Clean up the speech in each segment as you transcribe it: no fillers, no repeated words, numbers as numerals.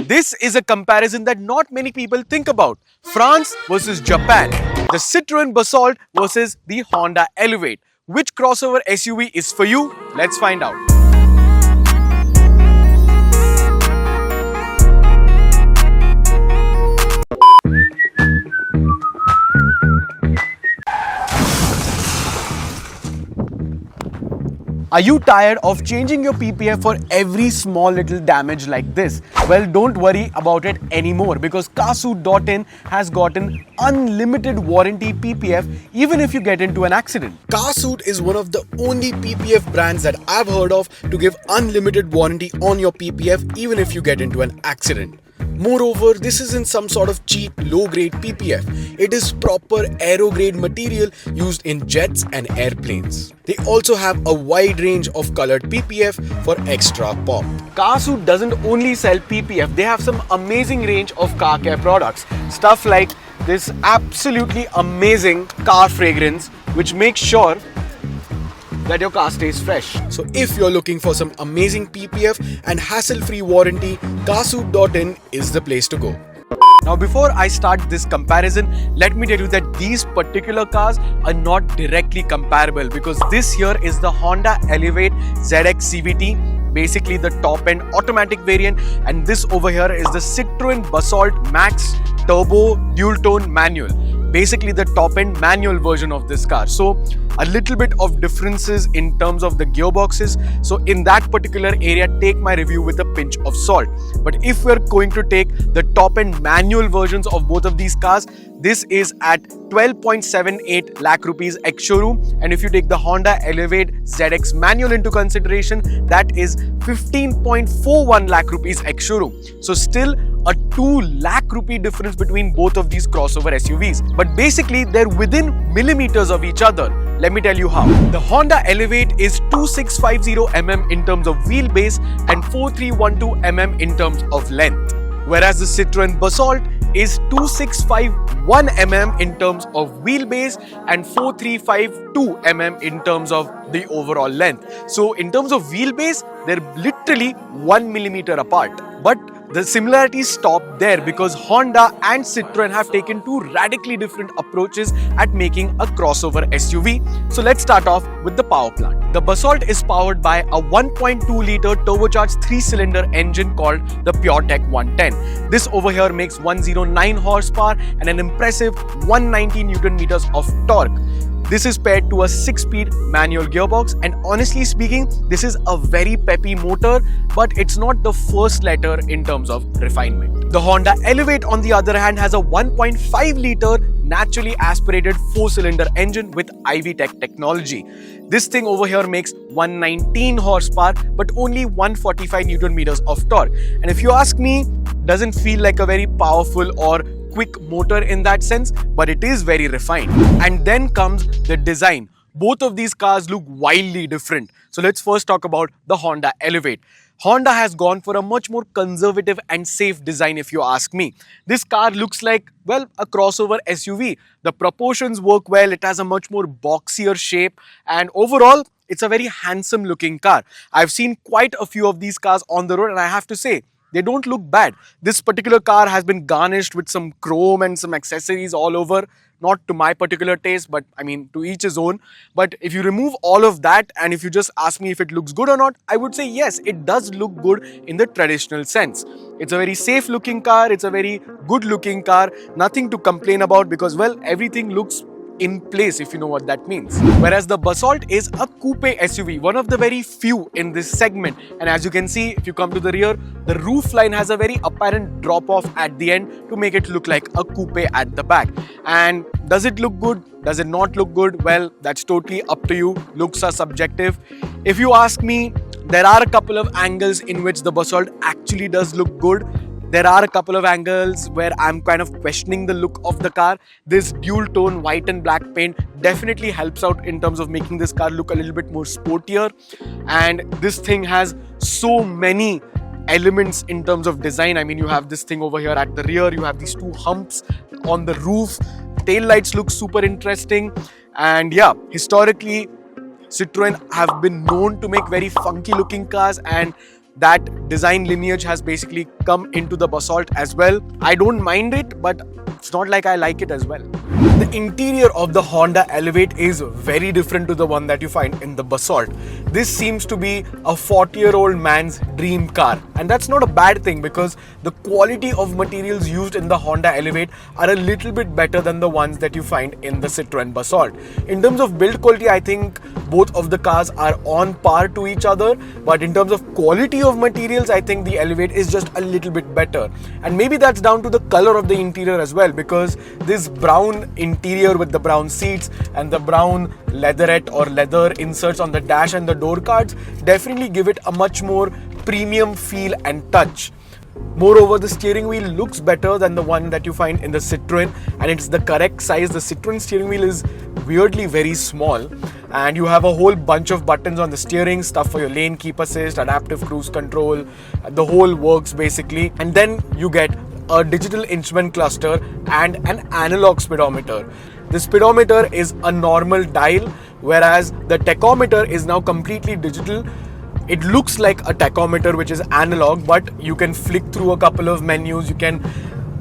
This is a comparison that not many people think about. France versus Japan. The Citroen Basalt versus the Honda Elevate. Which crossover SUV is for you? Let's find out. Are you tired of changing your PPF for every small little damage like this? Well, don't worry about it anymore because Carsuit.in has gotten unlimited warranty PPF even if you get into an accident. Carsuit is one of the only PPF brands that I've heard of to give unlimited warranty on your PPF even if you get into an accident. Moreover, this isn't some sort of cheap, low-grade PPF. It is proper aero-grade material used in jets and airplanes. They also have a wide range of colored PPF for extra pop. Carsuit doesn't only sell PPF, they have some amazing range of car care products. Stuff like this absolutely amazing car fragrance, which makes sure that your car stays fresh. So if you're looking for some amazing PPF and hassle-free warranty, Carsuit.in is the place to go. Now before I start this comparison, let me tell you that these particular cars are not directly comparable because this here is the Honda Elevate ZX CVT, basically the top end automatic variant, and this over here is the Citroen Basalt Max Turbo Dual Tone Manual. Basically the top end manual version of this car. So a little bit of differences in terms of the gearboxes. So in that particular area, take my review with a pinch of salt. But if we're going to take the top end manual versions of both of these cars, this is at 12.78 lakh rupees ex showroom. And if you take the Honda Elevate ZX manual into consideration, that is 15.41 lakh rupees ex showroom. So still a 2 lakh rupee difference between both of these crossover SUVs. But basically they're within millimeters of each other. Let me tell you how. The Honda Elevate is 2650mm in terms of wheelbase and 4312mm in terms of length. Whereas the Citroen Basalt is 2651mm in terms of wheelbase and 4352mm in terms of the overall length. So in terms of wheelbase, they're literally 1mm apart. But the similarities stop there because Honda and Citroen have taken two radically different approaches at making a crossover SUV. So let's start off with the power plant. The Basalt is powered by a 1.2-litre turbocharged 3-cylinder engine called the PureTech 110. This over here makes 109 horsepower and an impressive 190 Newton meters of torque. This is paired to a 6-speed manual gearbox, and honestly speaking, this is a very peppy motor, but it's not the first letter in terms of refinement. The Honda Elevate, on the other hand, has a 1.5-litre naturally aspirated 4-cylinder engine with IV Tech technology. This thing over here makes 119 horsepower, but only 145 Newton meters of torque. And if you ask me, doesn't feel like a very powerful or quick motor in that sense, but it is very refined. And then comes the design. Both of these cars look wildly different. So let's first talk about the Honda Elevate. Honda has gone for a much more conservative and safe design if you ask me. This car looks like, well, a crossover SUV. The proportions work well, it has a much more boxier shape, and overall, it's a very handsome looking car. I've seen quite a few of these cars on the road and I have to say, they don't look bad. This particular car has been garnished with some chrome and some accessories all over. Not to my particular taste, but I mean, to each his own. But if you remove all of that and if you just ask me if it looks good or not, I would say yes, it does look good in the traditional sense. It's a very safe looking car. It's a very good looking car. Nothing to complain about because, well, everything looks in place, if you know what that means. Whereas the Basalt is a coupe SUV, one of the very few in this segment. And as you can see, if you come to the rear, the roof line has a very apparent drop off at the end to make it look like a coupe at the back. And does it look good? Does it not look good? Well, that's totally up to you. Looks are subjective. If you ask me, there are a couple of angles in which the Basalt actually does look good. There are a couple of angles where I'm kind of questioning the look of the car. This dual tone white and black paint definitely helps out in terms of making this car look a little bit more sportier. And this thing has so many elements in terms of design. I mean, you have this thing over here at the rear, you have these two humps on the roof, tail lights look super interesting. And yeah, historically, Citroen have been known to make very funky looking cars, and that design lineage has basically come into the Basalt as well. I don't mind it, but it's not like I like it as well. The interior of the Honda Elevate is very different to the one that you find in the Basalt. This seems to be a 40-year-old man's dream car, and that's not a bad thing because the quality of materials used in the Honda Elevate are a little bit better than the ones that you find in the Citroen Basalt. In terms of build quality, I think both of the cars are on par to each other, but in terms of quality of materials, I think the Elevate is just a little bit better. And maybe that's down to the color of the interior as well, because this brown interior with the brown seats and the brown leatherette or leather inserts on the dash and the door cards definitely give it a much more premium feel and touch. Moreover, the steering wheel looks better than the one that you find in the Citroen, and it's the correct size. The Citroen steering wheel is weirdly very small, and you have a whole bunch of buttons on the steering, stuff for your lane keep assist, adaptive cruise control, the whole works basically. And then you get a digital instrument cluster and an analog speedometer. The speedometer is a normal dial, whereas the tachometer is now completely digital. It looks like a tachometer which is analog, but you can flick through a couple of menus. You can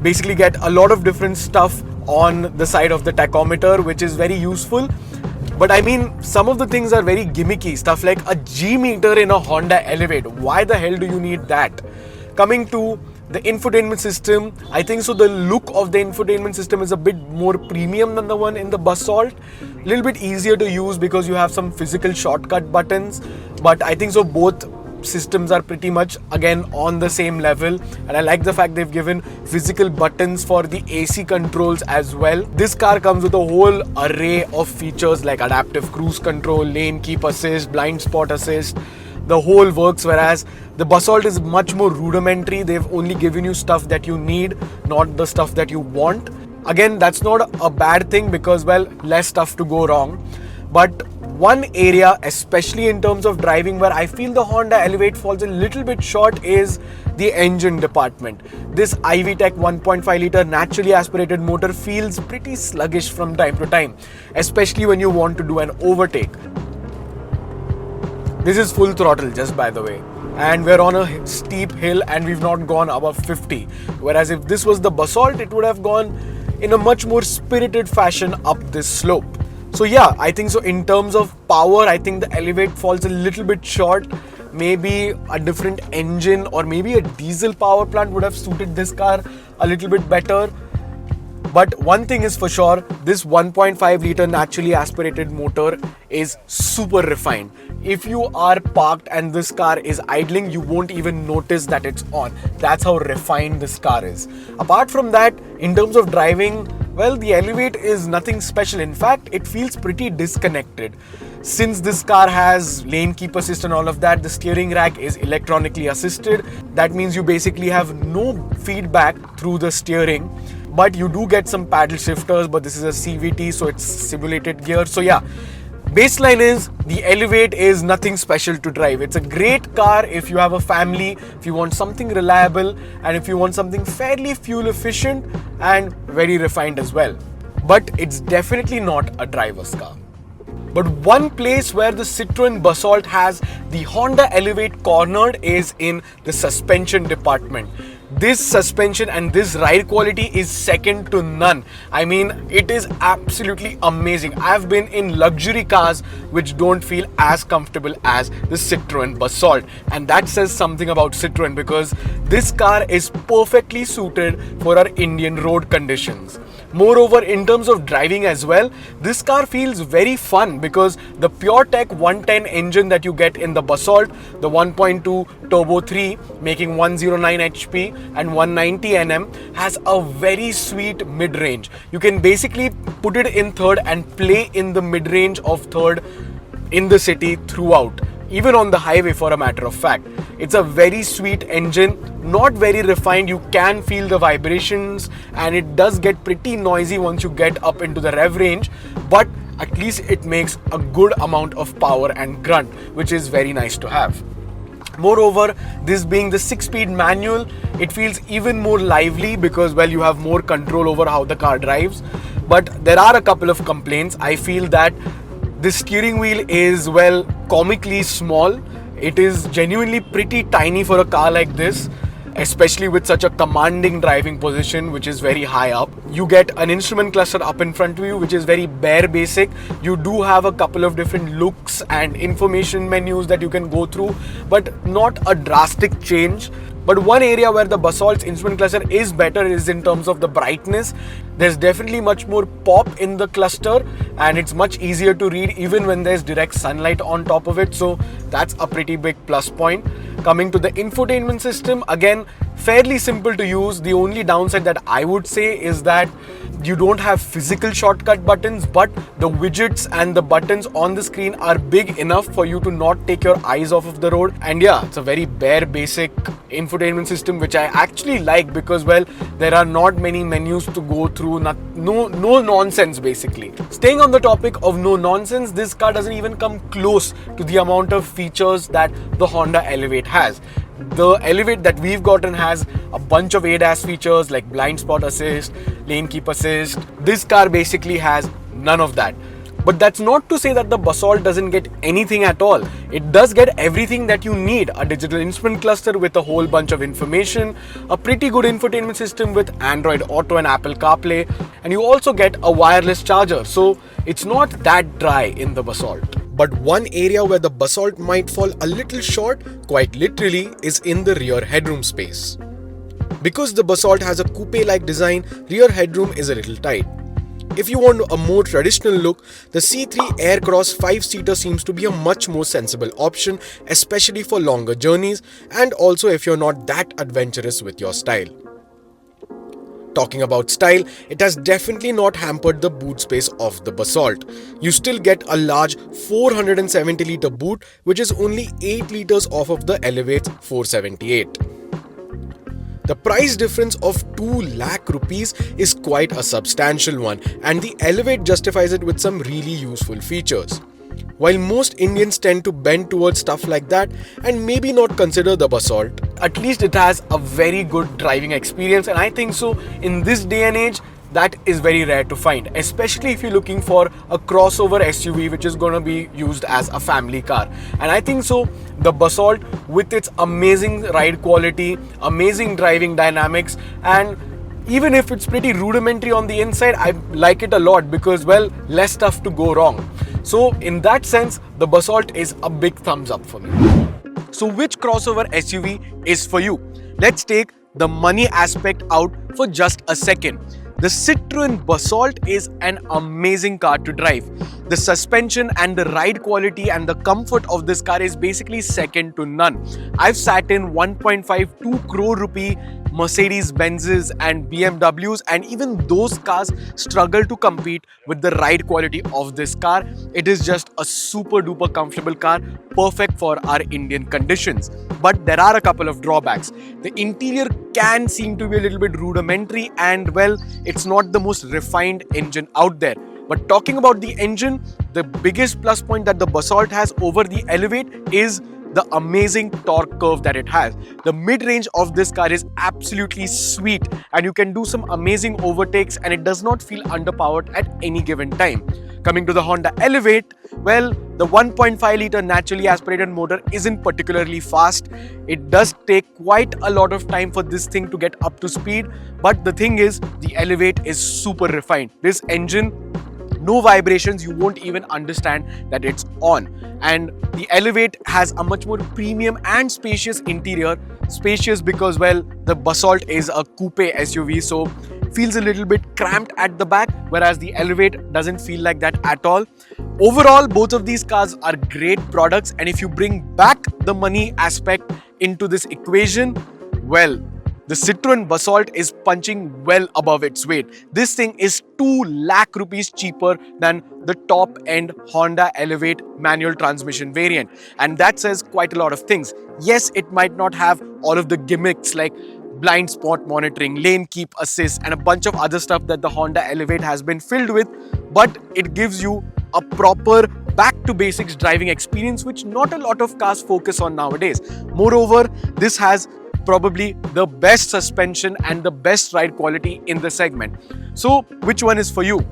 basically get a lot of different stuff on the side of the tachometer, which is very useful. But I mean, some of the things are very gimmicky, stuff like a G meter in a Honda Elevate. Why the hell do you need that? Coming to the infotainment system, I think so the look of the infotainment system is a bit more premium than the one in the Basalt. A little bit easier to use because you have some physical shortcut buttons, but I think so both systems are pretty much again on the same level, and I like the fact they've given physical buttons for the AC controls as well. This car comes with a whole array of features like adaptive cruise control, lane keep assist, blind spot assist. The whole works, whereas the Basalt is much more rudimentary. They've only given you stuff that you need, not the stuff that you want. Again, that's not a bad thing because, well, less stuff to go wrong. But one area, especially in terms of driving, where I feel the Honda Elevate falls a little bit short is the engine department. This iVTEC 1.5 litre naturally aspirated motor feels pretty sluggish from time to time, especially when you want to do an overtake. This is full throttle, just by the way, and we're on a steep hill and we've not gone above 50, whereas if this was the Basalt, it would have gone in a much more spirited fashion up this slope. So yeah, I think so in terms of power, I think the Elevate falls a little bit short. Maybe a different engine or maybe a diesel power plant would have suited this car a little bit better. But one thing is for sure, this 1.5 litre naturally aspirated motor is super refined. If you are parked and this car is idling, you won't even notice that it's on. That's how refined this car is. Apart from that, in terms of driving, well, the Elevate is nothing special. In fact, it feels pretty disconnected. Since this car has lane keep assist and all of that, the steering rack is electronically assisted. That means you basically have no feedback through the steering. But you do get some paddle shifters, but this is a CVT, so it's simulated gear. So yeah, baseline is the Elevate is nothing special to drive. It's a great car if you have a family, if you want something reliable, and if you want something fairly fuel efficient and very refined as well. But it's definitely not a driver's car. But one place where the Citroen Basalt has the Honda Elevate cornered is in the suspension department. This suspension and this ride quality is second to none. I mean, it is absolutely amazing. I've been in luxury cars which don't feel as comfortable as the Citroen Basalt, and that says something about Citroen because this car is perfectly suited for our Indian road conditions. Moreover, in terms of driving as well, this car feels very fun because the PureTech 110 engine that you get in the Basalt, the 1.2 Turbo 3 making 109 HP and 190 Nm, has a very sweet mid-range. You can basically put it in third and play in the mid-range of third in the city throughout, even on the highway for a matter of fact. It's a very sweet engine, not very refined. You can feel the vibrations and it does get pretty noisy once you get up into the rev range, but at least it makes a good amount of power and grunt, which is very nice to have. Moreover, this being the 6-speed manual, it feels even more lively because, well, you have more control over how the car drives. But there are a couple of complaints. I feel that the steering wheel is, well, comically small. It is genuinely pretty tiny for a car like this, especially with such a commanding driving position, which is very high up. You get an instrument cluster up in front of you, which is very bare basic. You do have a couple of different looks and information menus that you can go through, but not a drastic change. But one area where the Basalt's instrument cluster is better is in terms of the brightness. There's definitely much more pop in the cluster, and it's much easier to read even when there's direct sunlight on top of it. So that's a pretty big plus point. Coming to the infotainment system, again, fairly simple to use. The only downside that I would say is that you don't have physical shortcut buttons, but the widgets and the buttons on the screen are big enough for you to not take your eyes off of the road. And yeah, it's a very bare basic infotainment system, which I actually like because, well, there are not many menus to go through, no nonsense basically. Staying on the topic of no nonsense, this car doesn't even come close to the amount of features that the Honda Elevate has. The Elevate that we've gotten has a bunch of ADAS features like blind spot assist, lane keep assist. This car basically has none of that. But that's not to say that the Basalt doesn't get anything at all. It does get everything that you need. A digital instrument cluster with a whole bunch of information, a pretty good infotainment system with Android Auto and Apple CarPlay, and you also get a wireless charger. So it's not that dry in the Basalt. But one area where the Basalt might fall a little short, quite literally, is in the rear headroom space. Because the Basalt has a coupe-like design, rear headroom is a little tight. If you want a more traditional look, the C3 Aircross 5-seater seems to be a much more sensible option, especially for longer journeys and also if you're not that adventurous with your style. Talking about style, it has definitely not hampered the boot space of the Basalt. You still get a large 470-litre boot, which is only 8 litres off of the Elevate's 478. The price difference of 2 lakh rupees is quite a substantial one, and the Elevate justifies it with some really useful features. While most Indians tend to bend towards stuff like that and maybe not consider the Basalt, at least it has a very good driving experience, and I think so in this day and age that is very rare to find, especially if you're looking for a crossover SUV which is going to be used as a family car. And I think so the Basalt, with its amazing ride quality, amazing driving dynamics, and even if it's pretty rudimentary on the inside, I like it a lot because, well, less stuff to go wrong. So in that sense, the Basalt is a big thumbs up for me. So which crossover SUV is for you? Let's take the money aspect out for just a second. The Citroen Basalt is an amazing car to drive. The suspension and the ride quality and the comfort of this car is basically second to none. I've sat in 1.52 crore rupee Mercedes-Benzes and BMWs, and even those cars struggle to compete with the ride quality of this car. It is just a super duper comfortable car, perfect for our Indian conditions. But there are a couple of drawbacks. The interior can seem to be a little bit rudimentary, and well, it's not the most refined engine out there. But talking about the engine, the biggest plus point that the Basalt has over the Elevate is the amazing torque curve that it has. The mid-range of this car is absolutely sweet, and you can do some amazing overtakes, and it does not feel underpowered at any given time. Coming to the Honda Elevate, well, the 1.5-litre naturally aspirated motor isn't particularly fast. It does take quite a lot of time for this thing to get up to speed, but the thing is, the Elevate is super refined. This engine, no vibrations, you won't even understand that it's on. And the Elevate has a much more premium and spacious interior. Spacious because, well, the Basalt is a coupe SUV, so feels a little bit cramped at the back, whereas the Elevate doesn't feel like that at all. Overall, both of these cars are great products, and if you bring back the money aspect into this equation, well, the Citroen Basalt is punching well above its weight. This thing is 2 lakh rupees cheaper than the top-end Honda Elevate manual transmission variant. And that says quite a lot of things. Yes, it might not have all of the gimmicks like blind spot monitoring, lane keep assist, and a bunch of other stuff that the Honda Elevate has been filled with, but it gives you a proper back-to-basics driving experience, which not a lot of cars focus on nowadays. Moreover, this has probably the best suspension and the best ride quality in the segment. So which one is for you?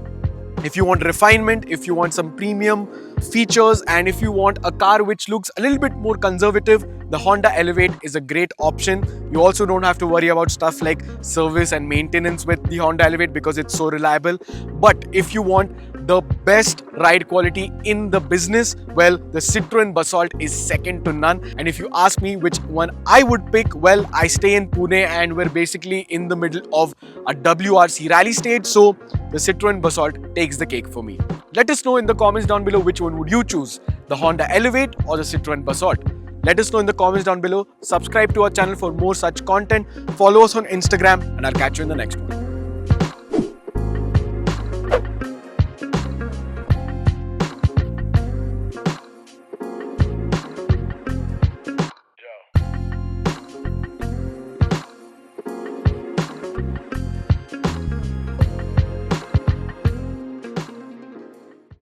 If you want refinement, if you want some premium features, and if you want a car which looks a little bit more conservative, the Honda Elevate is a great option. You also don't have to worry about stuff like service and maintenance with the Honda Elevate because it's so reliable. But if you want the best ride quality in the business, well, the Citroen Basalt is second to none. And if you ask me which one I would pick, well, I stay in Pune and we're basically in the middle of a WRC rally stage, so the Citroen Basalt takes the cake for me. Let us know in the comments down below which one would you choose, the Honda Elevate or the Citroen Basalt. Let us know in the comments down below. Subscribe to our channel for more such content. Follow us on Instagram, and I'll catch you in the next one.